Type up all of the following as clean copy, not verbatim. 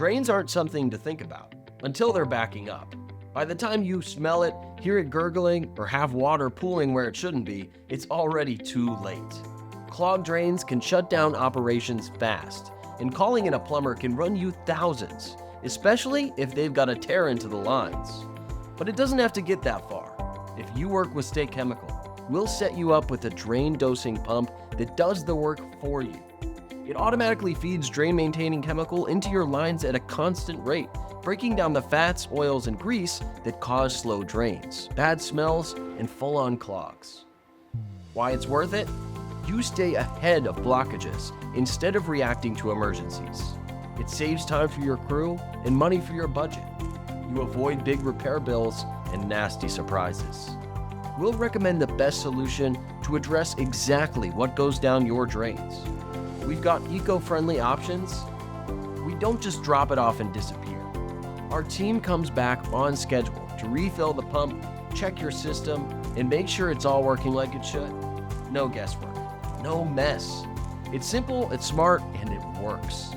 Drains aren't something to think about until they're backing up. By the time you smell it, hear it gurgling, or have water pooling where it shouldn't be, it's already too late. Clogged drains can shut down operations fast, and calling in a plumber can run you thousands, especially if they've got a tear into the lines. But it doesn't have to get that far. If you work with State Chemical, we'll set you up with a drain dosing pump that does the work for you. It automatically feeds drain maintaining chemical into your lines at a constant rate, breaking down the fats, oils, and grease that cause slow drains, bad smells, and full-on clogs. Why it's worth it? You stay ahead of blockages instead of reacting to emergencies. It saves time for your crew and money for your budget. You avoid big repair bills and nasty surprises. We'll recommend the best solution to address exactly what goes down your drains. We've got eco-friendly options. We don't just drop it off and disappear. Our team comes back on schedule to refill the pump, check your system, and make sure it's all working like it should. No guesswork, no mess. It's simple, it's smart, and it works.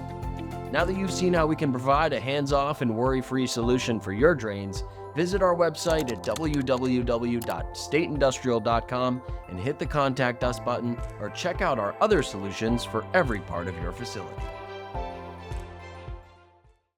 Now that you've seen how we can provide a hands-off and worry-free solution for your drains, visit our website at www.stateindustrial.com and hit the Contact Us button, or check out our other solutions for every part of your facility.